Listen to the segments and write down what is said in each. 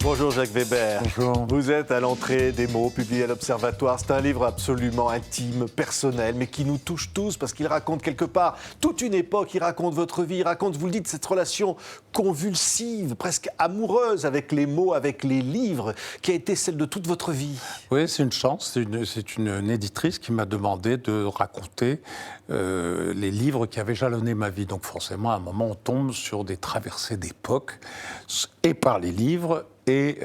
Bonjour Jacques Weber. Bonjour. Vous êtes à l'entrée des mots, publié à l'Observatoire. C'est un livre absolument intime, personnel, mais qui nous touche tous parce qu'il raconte quelque part toute une époque. Il raconte votre vie, il raconte, vous le dites, cette relation convulsive, presque amoureuse avec les mots, avec les livres, qui a été celle de toute votre vie. Oui, c'est une chance. C'est une éditrice qui m'a demandé de raconter les livres qui avaient jalonné ma vie. Donc forcément, à un moment, on tombe sur des traversées d'époque, et par les livres, et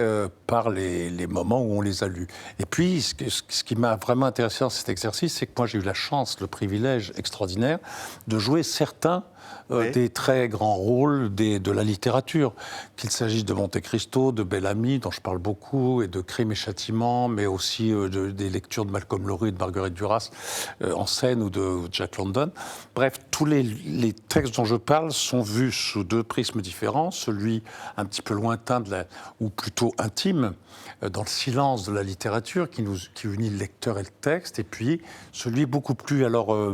par les moments où on les a lus. Et puis, ce qui m'a vraiment intéressé dans cet exercice, c'est que moi, j'ai eu la chance, le privilège extraordinaire de jouer certains des très grands rôles de la littérature, qu'il s'agisse de Monte Cristo, de Bellamy, dont je parle beaucoup, et de Crime et Châtiment, mais aussi des lectures de Malcolm Lowry et de Marguerite Duras en scène, ou de Jack London. Bref, tous les textes dont je parle sont vus sous deux prismes différents, celui un petit peu lointain, ou plutôt intime, dans le silence de la littérature qui unit le lecteur et le texte, et puis celui beaucoup plus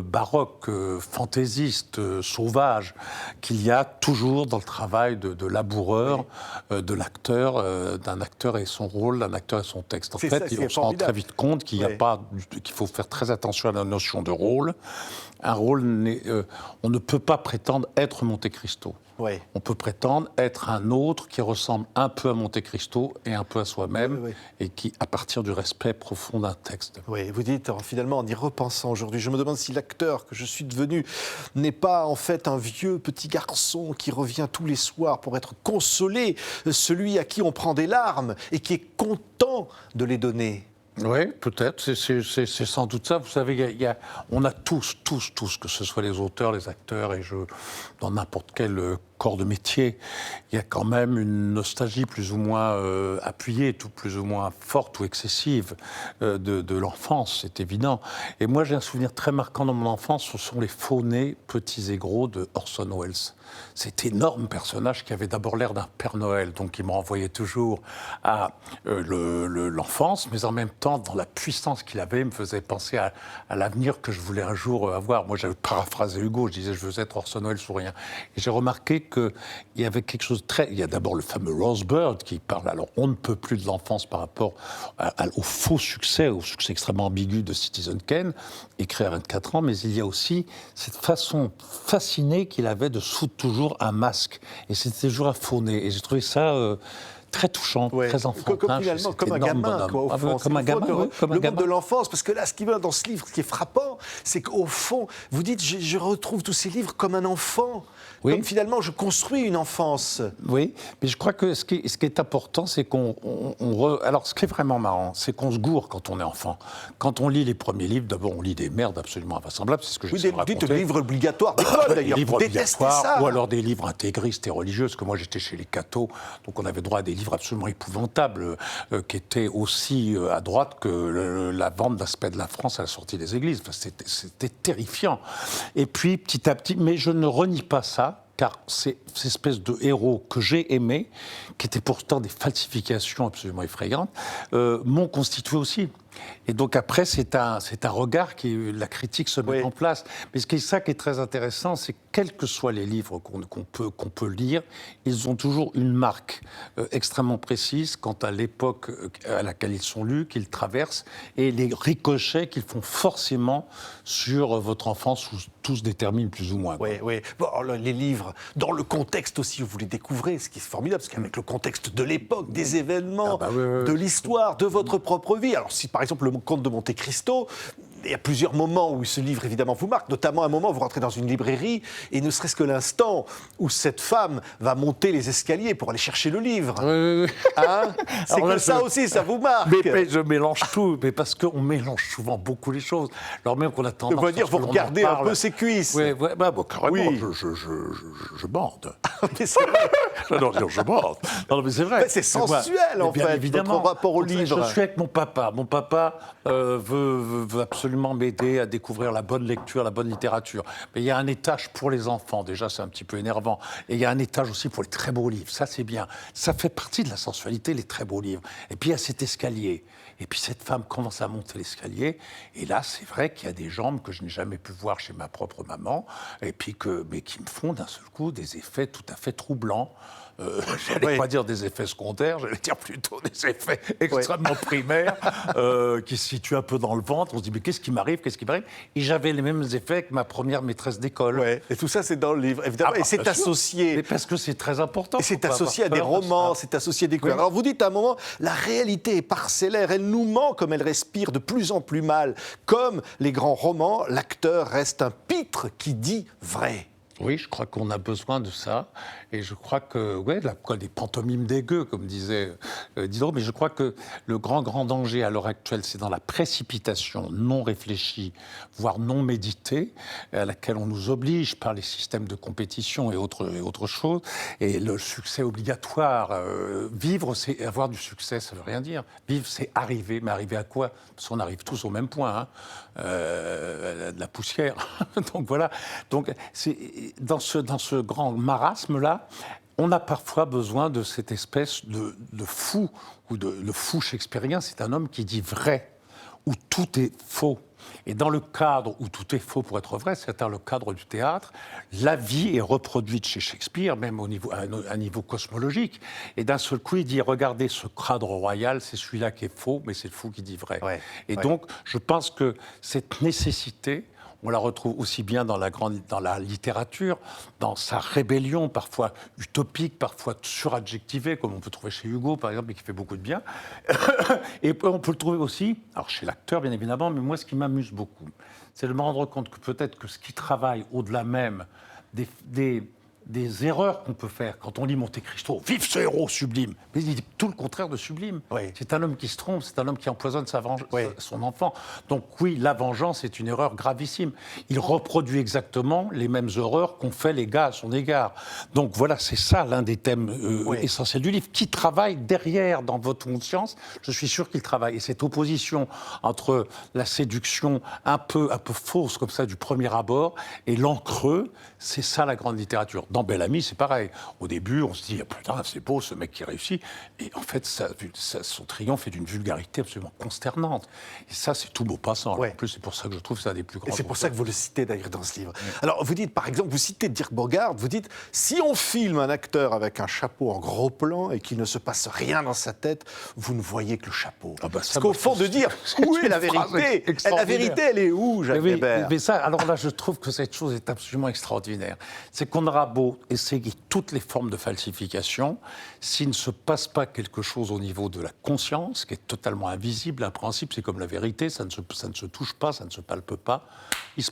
baroque, fantaisiste, sauvage, qu'il y a toujours dans le travail de laboureur, de l'acteur, d'un acteur et son rôle, d'un acteur et son texte. En fait, on se rend très vite compte qu'il faut faire très attention à la notion de rôle. Un rôle, on ne peut pas prétendre être Monte Cristo. Oui. On peut prétendre être un autre qui ressemble un peu à Monte Cristo et un peu à soi-même, et qui, à partir du respect profond d'un texte. Oui, vous dites, finalement, en y repensant aujourd'hui, je me demande si l'acteur que je suis devenu n'est pas en fait un vieux petit garçon qui revient tous les soirs pour être consolé, celui à qui on prend des larmes et qui est content de les donner. Oui, peut-être, c'est sans doute ça. Vous savez, on a tous, que ce soit les auteurs, les acteurs, et dans n'importe quel corps de métier, il y a quand même une nostalgie plus ou moins appuyée, plus ou moins forte ou excessive de l'enfance, c'est évident. Et moi, j'ai un souvenir très marquant dans mon enfance, ce sont les faux-nés, petits et gros de Orson Welles. Cet énorme personnage qui avait d'abord l'air d'un Père Noël, donc qui me renvoyait toujours à l'enfance, mais en même temps, dans la puissance qu'il avait, me faisait penser à l'avenir que je voulais un jour avoir. Moi, j'avais paraphrasé Hugo, je disais, je veux être Orson Welles ou rien. Et j'ai remarqué qu'il y avait quelque chose de très... Il y a d'abord le fameux Rosebud qui parle, alors on ne peut plus de l'enfance par rapport au faux succès, au succès extrêmement ambigu de Citizen Kane, écrit à 24 ans, mais il y a aussi cette façon fascinée qu'il avait de foutre toujours un masque. Et c'était toujours un faux nez. Et j'ai trouvé ça très touchant, très enfantin. Finalement, comme un gamin, quoi, au fond. Comme un gamin, le monde de l'enfance. Parce que là, ce qui va dans ce livre, ce qui est frappant, c'est qu'au fond, vous dites, je retrouve tous ces livres comme un enfant. Oui. Comme finalement, je construis une enfance. Oui, mais je crois que ce qui est important, c'est alors, ce qui est vraiment marrant, c'est qu'on se gourre quand on est enfant. Quand on lit les premiers livres, d'abord, on lit des merdes absolument invraisemblables. C'est ce que j'essaie de raconter. Vous dites des livres obligatoires d'école, d'ailleurs. Vous détestez ça. Ou alors des livres intégristes et religieux, parce que moi, j'étais chez les cathos, donc on avait droit à des livres absolument épouvantables, qui étaient aussi à droite que la vente d'aspect de la France à la sortie des églises. Enfin, c'était terrifiant. Et puis, petit à petit, mais je ne renie pas ça, car ces espèces de héros que j'ai aimés, qui étaient pourtant des falsifications absolument effrayantes, m'ont constitué aussi. Et donc après, c'est un regard la critique se met en place. Mais ce qui est très intéressant, c'est que quels que soient les livres qu'on peut lire, ils ont toujours une marque extrêmement précise quant à l'époque à laquelle ils sont lus, qu'ils traversent, et les ricochets qu'ils font forcément sur votre enfance, où tout se détermine plus ou moins. Oui. Bon, les livres, dans le contexte aussi où vous les découvrez, ce qui est formidable, parce qu'avec le contexte de l'époque, des événements, de l'histoire, de votre propre vie. Alors si par exemple le Comte de Monte Cristo, il y a plusieurs moments où ce livre évidemment vous marque, notamment un moment où vous rentrez dans une librairie et ne serait-ce que l'instant où cette femme va monter les escaliers pour aller chercher le livre. Oui. Hein, c'est que ça aussi, ça vous marque. Mais je mélange tout, mais parce qu'on mélange souvent beaucoup les choses. Alors même qu'on a tendance... On va dire, vous regardez un peu ses cuisses. Oui, carrément, je bande. Mais c'est vrai. Je bande. Non, mais c'est vrai. Mais c'est sensuel, en fait, évidemment, votre rapport au livre. Je suis avec mon papa. Mon papa veut absolument absolument m'aider à découvrir la bonne lecture, la bonne littérature. Mais il y a un étage pour les enfants, déjà c'est un petit peu énervant. Et il y a un étage aussi pour les très beaux livres, ça c'est bien. Ça fait partie de la sensualité, les très beaux livres. Et puis il y a cet escalier. Et puis cette femme commence à monter l'escalier. Et là, c'est vrai qu'il y a des jambes que je n'ai jamais pu voir chez ma propre maman, et puis mais qui me font d'un seul coup des effets tout à fait troublants. J'allais pas dire des effets secondaires, j'allais dire plutôt des effets extrêmement primaires qui se situent un peu dans le ventre. On se dit, mais qu'est-ce qui m'arrive? Et j'avais les mêmes effets que ma première maîtresse d'école. Ouais. Et tout ça, c'est dans le livre, évidemment. Et c'est associé. Mais parce que c'est très important. Et c'est associé à des romans, c'est associé à des couvertures. Alors vous dites à un moment, la réalité est parcellaire, elle nous ment comme elle respire de plus en plus mal. Comme les grands romans, l'acteur reste un pitre qui dit vrai. Oui, je crois qu'on a besoin de ça. Et je crois que, des pantomimes des gueux, comme disait Diderot, mais je crois que le grand danger à l'heure actuelle, c'est dans la précipitation non réfléchie, voire non méditée, à laquelle on nous oblige par les systèmes de compétition et autres choses. Et le succès obligatoire. Vivre, c'est avoir du succès, ça ne veut rien dire. Vivre, c'est arriver. Mais arriver à quoi? Parce qu'on arrive tous au même point, de la poussière. Donc voilà. Donc, dans ce grand marasme-là, on a parfois besoin de cette espèce de fou, ou le fou shakespearien, c'est un homme qui dit vrai, où tout est faux. Et dans le cadre où tout est faux pour être vrai, c'est-à-dire le cadre du théâtre, la vie est reproduite chez Shakespeare, même à un niveau cosmologique. Et d'un seul coup, il dit, regardez, ce cadre royal, c'est celui-là qui est faux, mais c'est le fou qui dit vrai. Donc, je pense que cette nécessité, on la retrouve aussi bien dans la littérature, dans sa rébellion, parfois utopique, parfois suradjectivée, comme on peut trouver chez Hugo, par exemple, et qui fait beaucoup de bien. Et on peut le trouver aussi, alors chez l'acteur, bien évidemment, mais moi, ce qui m'amuse beaucoup, c'est de me rendre compte que peut-être que ce qui travaille au-delà même des erreurs qu'on peut faire quand on lit Monte Cristo, vive ce héros sublime, mais il dit tout le contraire de sublime. C'est un homme qui se trompe, c'est un homme qui empoisonne son enfant. Donc oui, la vengeance est une erreur gravissime. Il reproduit exactement les mêmes horreurs qu'ont fait les gars à son égard. Donc voilà, c'est ça l'un des thèmes essentiels du livre. Qui travaille derrière dans votre conscience? Je suis sûr qu'il travaille. Et cette opposition entre la séduction un peu fausse comme ça du premier abord et l'encreux, c'est ça la grande littérature. Dans Bel Ami, c'est pareil. Au début, on se dit, putain, c'est beau, ce mec qui réussit. Et en fait, son triomphe est d'une vulgarité absolument consternante. Et ça, c'est tout beau passant. En plus, c'est pour ça que je trouve ça des plus grands. Et c'est pour ça que vous le citez d'ailleurs dans ce livre. Alors, vous dites, par exemple, vous citez Dirk Bogarde, vous dites, si on filme un acteur avec un chapeau en gros plan et qu'il ne se passe rien dans sa tête, vous ne voyez que le chapeau. Parce qu'au fond de dire, où est la vérité? La vérité, elle est où, Jacques Weber? Mais ça, alors là, je trouve que cette chose est absolument extraordinaire. C'est qu'on aura beau essayer toutes les formes de falsification, s'il ne se passe pas quelque chose au niveau de la conscience, qui est totalement invisible, un principe, c'est comme la vérité, ça ne se touche pas, ça ne se palpe pas, il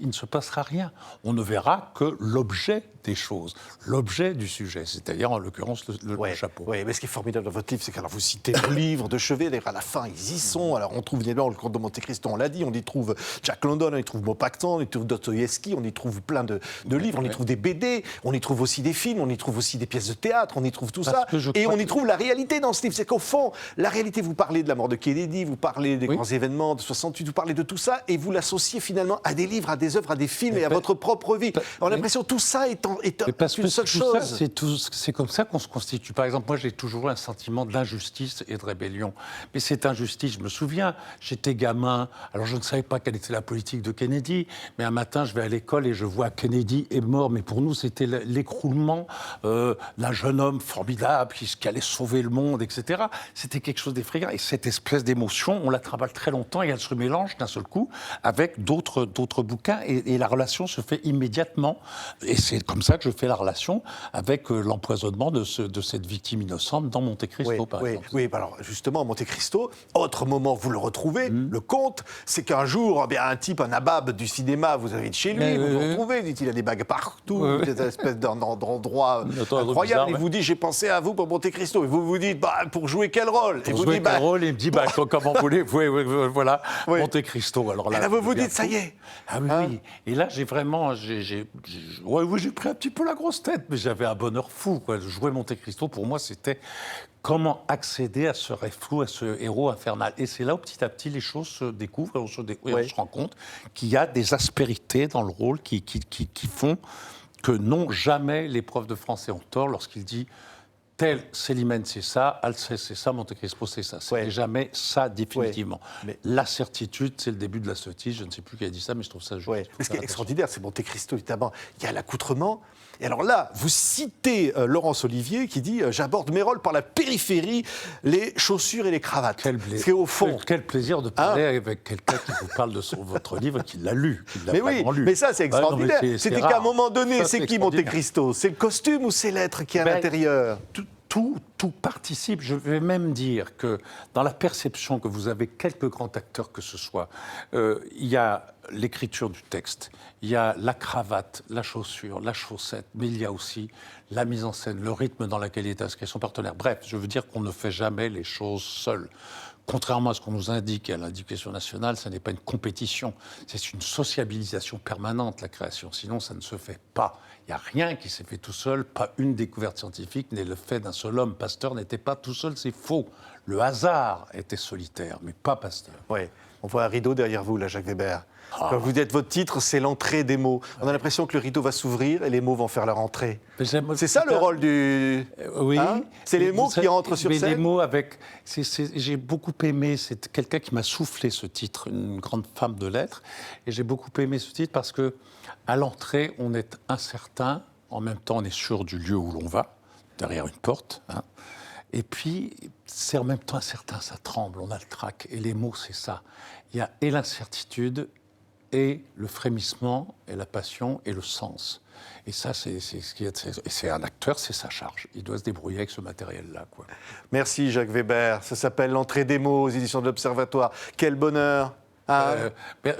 ne se passera rien. On ne verra que l'objet des choses, l'objet du sujet, c'est-à-dire en l'occurrence le chapeau. Oui, mais ce qui est formidable dans votre livre, c'est que vous citez le livre de chevet, d'ailleurs à la fin, ils y sont. Alors on trouve évidemment le Comte de Monte Cristo, on l'a dit, on y trouve Jack London, on y trouve Maupassant, on y trouve Dostoïevski, on y trouve plein de livres, on y trouve des BD, on y trouve aussi des films, on y trouve aussi des pièces de théâtre, on y trouve tout ça. Et on y trouve la réalité dans ce livre. C'est qu'au fond, la réalité, vous parlez de la mort de Kennedy, vous parlez des grands événements de 68, vous parlez de tout ça, et vous l'associez finalement à des livres, à des œuvres, à des films et à votre propre vie. On a l'impression que tout ça est une seule chose. C'est comme ça qu'on se constitue. Par exemple, moi, j'ai toujours eu un sentiment d'injustice et de rébellion. Mais cette injustice, je me souviens, j'étais gamin, alors je ne savais pas quelle était la politique de Kennedy, mais un matin, je vais à l'école et je vois Kennedy est mort. Mais pour nous, c'était l'écroulement d'un jeune homme formidable qui allait sauver le monde, etc. C'était quelque chose d'effrayant. Et cette espèce d'émotion, on la travaille très longtemps et elle se mélange d'un seul coup avec d'autres bouquins et la relation se fait immédiatement. Et c'est comme ça que je fais la relation avec l'empoisonnement de cette victime innocente dans Monte Cristo, par exemple. Oui, alors justement, Monte Cristo, autre moment, vous le retrouvez, le conte, c'est qu'un jour, un type, un nabab du cinéma, vous avez de chez lui, vous le retrouvez, dit il a des bagues partout, cette espèce d'endroit bizarre, incroyable. Il ouais. vous dit, j'ai pensé à vous pour Monte Cristo. Et vous vous dites, pour jouer quel rôle? Pour jouer quel rôle, il me dit, comment vous voulez, voilà, Oui. Monte Cristo. Alors là, vous vous dites, ça y est. Ah oui, oui. Et là, j'ai vraiment, j'ai pris un petit peu la grosse tête, mais j'avais un bonheur fou, quoi. Jouer Monte Cristo, pour moi, c'était comment accéder à ce rêve flou, à ce héros infernal. Et c'est là où petit à petit les choses se découvrent et on se rend compte qu'il y a des aspérités dans le rôle qui font que non, jamais les profs de français ont tort lorsqu'il dit tel Célimène c'est ça, Alceste c'est ça, Monte Cristo c'est ça. C'est jamais ça définitivement. Mais la certitude, c'est le début de la sottise. Je ne sais plus qui a dit ça, mais je trouve ça juste. Mais ce qui est extraordinaire, c'est Monte Cristo, évidemment. Il y a l'accoutrement. Et alors là, vous citez Laurence Olivier qui dit « J'aborde mes rôles par la périphérie, les chaussures et les cravates ». Quel plaisir de parler avec quelqu'un qui vous parle de votre livre, qui l'a lu, qui l'a vraiment lu. Mais ça, c'est extraordinaire. C'était qu'à un moment donné, c'est qui Monte extraordinaire. Cristo? C'est le costume ou c'est l'être qui est à l'intérieur? Tout participe. Je vais même dire que dans la perception que vous avez, quelque grand acteur que ce soit, il y a l'écriture du texte, il y a la cravate, la chaussure, la chaussette, mais il y a aussi la mise en scène, le rythme dans lequel il est inscrit son partenaire. Bref, je veux dire qu'on ne fait jamais les choses seul. Contrairement à ce qu'on nous indique à l'éducation nationale, ce n'est pas une compétition, c'est une sociabilisation permanente, la création. Sinon, ça ne se fait pas. Il n'y a rien qui s'est fait tout seul, pas une découverte scientifique n'est le fait d'un seul homme. Pasteur n'était pas tout seul, c'est faux. Le hasard était solitaire, mais pas Pasteur. Oui, on voit un rideau derrière vous, là, Jacques Weber. Quand vous dites votre titre, c'est l'entrée des mots. On a l'impression que le rideau va s'ouvrir et les mots vont faire leur entrée. C'est ça le rôle du... Oui. C'est les mots qui rentrent sur scène. Mais les mots avec... J'ai beaucoup aimé, c'est quelqu'un qui m'a soufflé ce titre, une grande femme de lettres, et j'ai beaucoup aimé ce titre parce que à l'entrée, on est incertain, en même temps on est sûr du lieu où l'on va, derrière une porte, et puis c'est en même temps incertain, ça tremble, on a le trac, et les mots c'est ça. Il y a et l'incertitude, et le frémissement, et la passion, et le sens. Et ça, c'est ce qui est... Et c'est un acteur, c'est sa charge. Il doit se débrouiller avec ce matériel-là, quoi. Merci, Jacques Weber. Ça s'appelle L'entrée des mots aux éditions de l'Observatoire. Quel bonheur.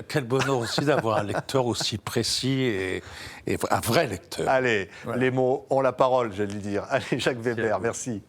Quel bonheur aussi d'avoir un lecteur aussi précis et un vrai lecteur. Allez, voilà. Les mots ont la parole, j'allais dire. Allez, Jacques Weber, merci.